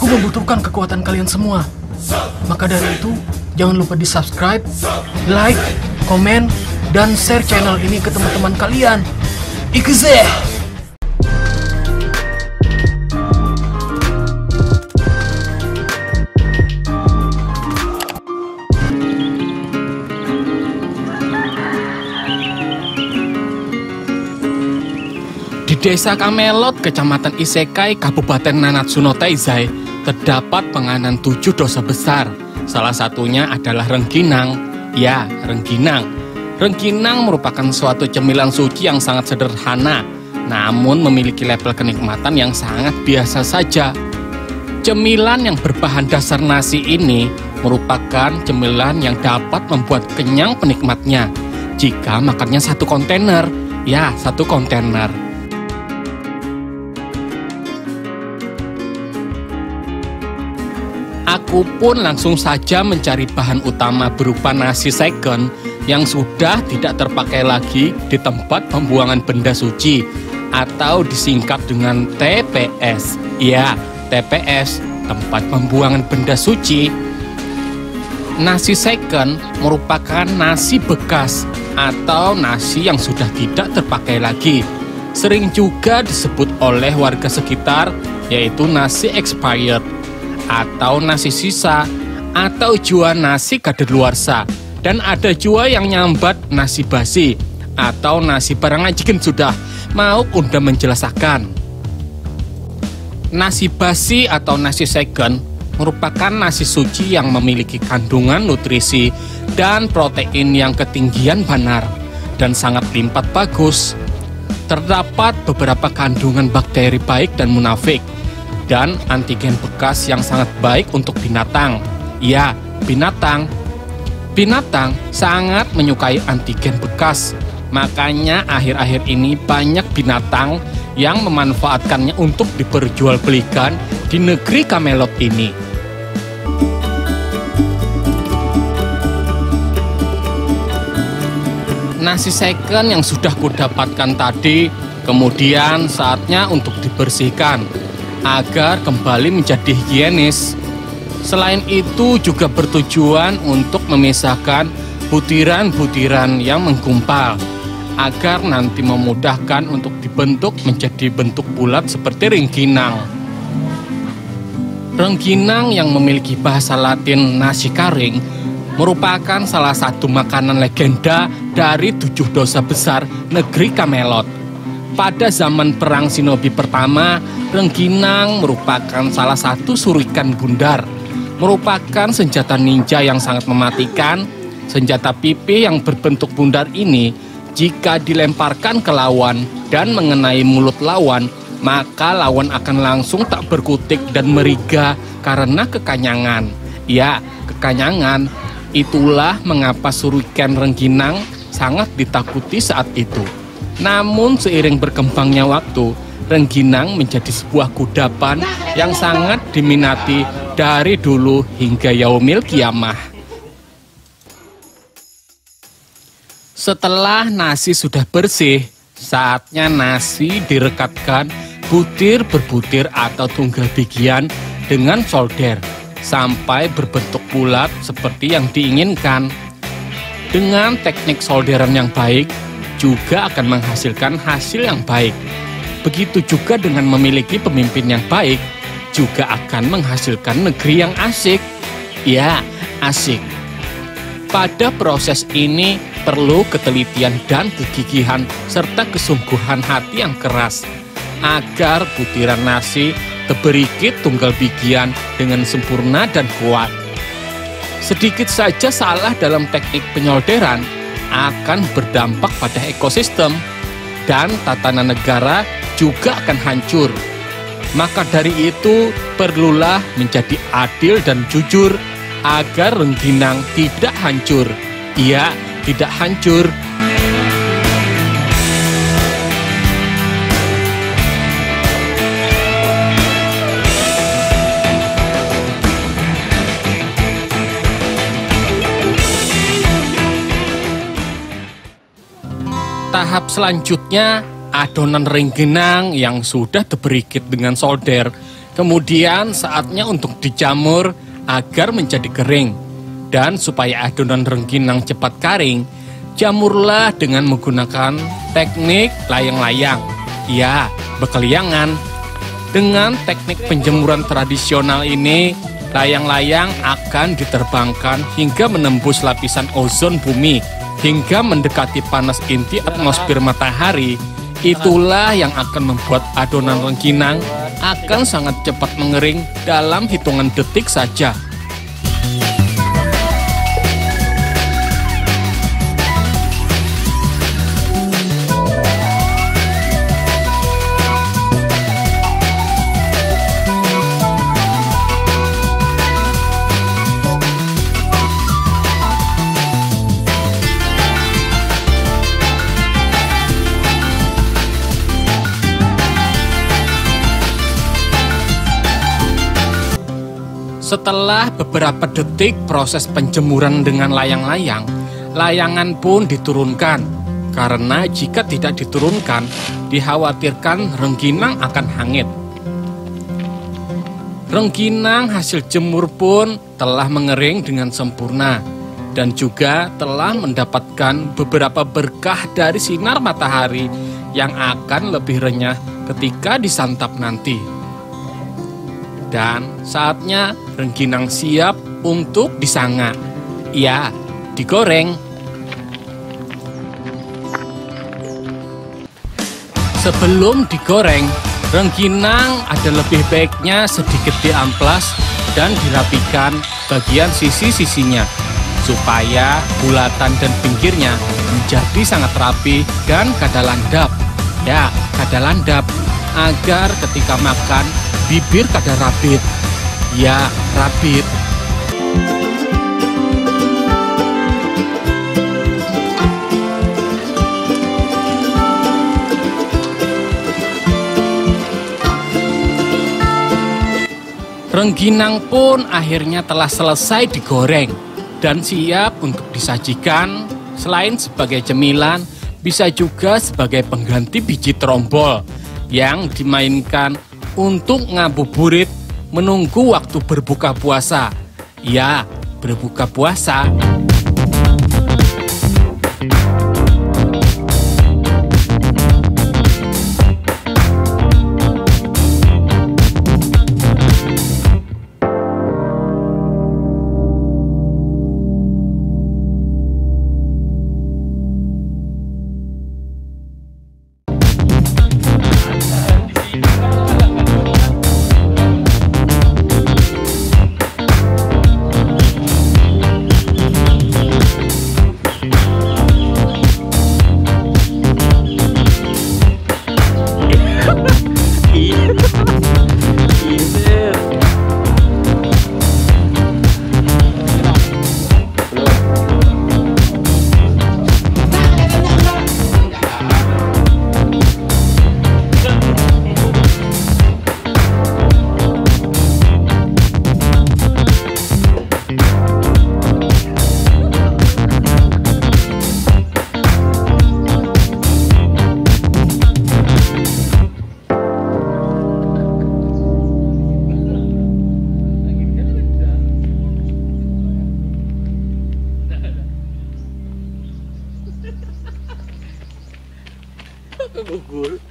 Aku membutuhkan kekuatan kalian semua. Maka dari itu, jangan lupa di subscribe, like, komen, dan share channel ini ke teman-teman kalian. Ikuze! Di Desa Kamelot, Kecamatan Isekai, Kabupaten Nanatsuno Taizai, terdapat penganan 7 dosa besar. Salah satunya adalah rengginang. Ya, rengginang. Rengginang merupakan suatu cemilan suci yang sangat sederhana, namun memiliki level kenikmatan yang sangat biasa saja. Cemilan yang berbahan dasar nasi ini merupakan cemilan yang dapat membuat kenyang penikmatnya jika makannya satu kontainer. Ya, satu kontainer. Aku pun langsung saja mencari bahan utama berupa nasi second yang sudah tidak terpakai lagi di tempat pembuangan benda suci atau disingkat dengan TPS. Ya, TPS, tempat pembuangan benda suci. Nasi second merupakan nasi bekas atau nasi yang sudah tidak terpakai lagi. Sering juga disebut oleh warga sekitar yaitu nasi expired, atau nasi sisa, atau jua nasi kadaluarsa, dan ada jua yang nyambat nasi basi, atau nasi barang ajikin sudah, mau unda menjelaskan. Nasi basi atau nasi second merupakan nasi suci yang memiliki kandungan nutrisi dan protein yang ketinggian benar dan sangat lipat bagus. Terdapat beberapa kandungan bakteri baik dan munafik, dan antigen bekas yang sangat baik untuk binatang. Ya, binatang. Binatang sangat menyukai antigen bekas. Makanya akhir-akhir ini banyak binatang yang memanfaatkannya untuk diperjualbelikan di negeri Kamelot ini. Nasi second yang sudah kudapatkan tadi, kemudian saatnya untuk dibersihkan agar kembali menjadi higienis. Selain itu juga bertujuan untuk memisahkan butiran-butiran yang menggumpal agar nanti memudahkan untuk dibentuk menjadi bentuk bulat seperti rengginang. Rengginang yang memiliki bahasa Latin nasi karing merupakan salah satu makanan legenda dari 7 dosa besar negeri Kamelot. Pada zaman Perang Shinobi pertama, rengginang merupakan salah satu surikan bundar. Merupakan senjata ninja yang sangat mematikan. Senjata pipi yang berbentuk bundar ini, jika dilemparkan ke lawan dan mengenai mulut lawan, maka lawan akan langsung tak berkutik dan meriga karena kekanyangan. Ya, kekanyangan. Itulah mengapa surikan rengginang sangat ditakuti saat itu. Namun seiring berkembangnya waktu, rengginang menjadi sebuah kudapan yang sangat diminati dari dulu hingga yaumil kiamah. Setelah nasi sudah bersih, saatnya nasi direkatkan butir berbutir atau tunggal bijian dengan solder sampai berbentuk bulat seperti yang diinginkan. Dengan teknik solderan yang baik, juga akan menghasilkan hasil yang baik. Begitu juga dengan memiliki pemimpin yang baik, juga akan menghasilkan negeri yang asik. Ya, asik. Pada proses ini perlu ketelitian dan kegigihan serta kesungguhan hati yang keras agar butiran nasi terberikit tunggal bijian dengan sempurna dan kuat. Sedikit saja salah dalam teknik penyolderan akan berdampak pada ekosistem dan tatanan negara juga akan hancur. Maka dari itu perlulah menjadi adil dan jujur agar rengginang tidak hancur. Iya, tidak hancur. Tahap selanjutnya, adonan rengginang yang sudah terberikit dengan solder Kemudian saatnya untuk dijamur agar menjadi kering. Dan supaya adonan rengginang cepat kering, jamurlah dengan menggunakan teknik layang-layang. Ya, bekeliangan. Dengan teknik penjemuran tradisional ini, layang-layang akan diterbangkan hingga menembus lapisan ozon bumi hingga mendekati panas inti atmosfer matahari. Itulah yang akan membuat adonan rengginang akan sangat cepat mengering dalam hitungan detik saja. Setelah beberapa detik proses penjemuran dengan layang-layang, layangan pun diturunkan. Karena jika tidak diturunkan, dikhawatirkan rengginang akan hangit. Rengginang hasil jemur pun telah mengering dengan sempurna dan juga telah mendapatkan beberapa berkah dari sinar matahari yang akan lebih renyah ketika disantap nanti. Dan saatnya rengginang siap untuk disangap. Ya, digoreng. Sebelum digoreng, rengginang ada lebih baiknya sedikit diamplas dan dirapikan bagian sisi-sisinya supaya bulatan dan pinggirnya menjadi sangat rapi dan kada landap. Ya, kada landap agar ketika makan bibir kada rapit. Ya, rapit. Rengginang pun akhirnya telah selesai digoreng dan siap untuk disajikan. Selain sebagai cemilan, bisa juga sebagai pengganti biji trombol yang dimainkan untuk ngabuburit menunggu waktu berbuka puasa. Ya, berbuka puasa. Gugur.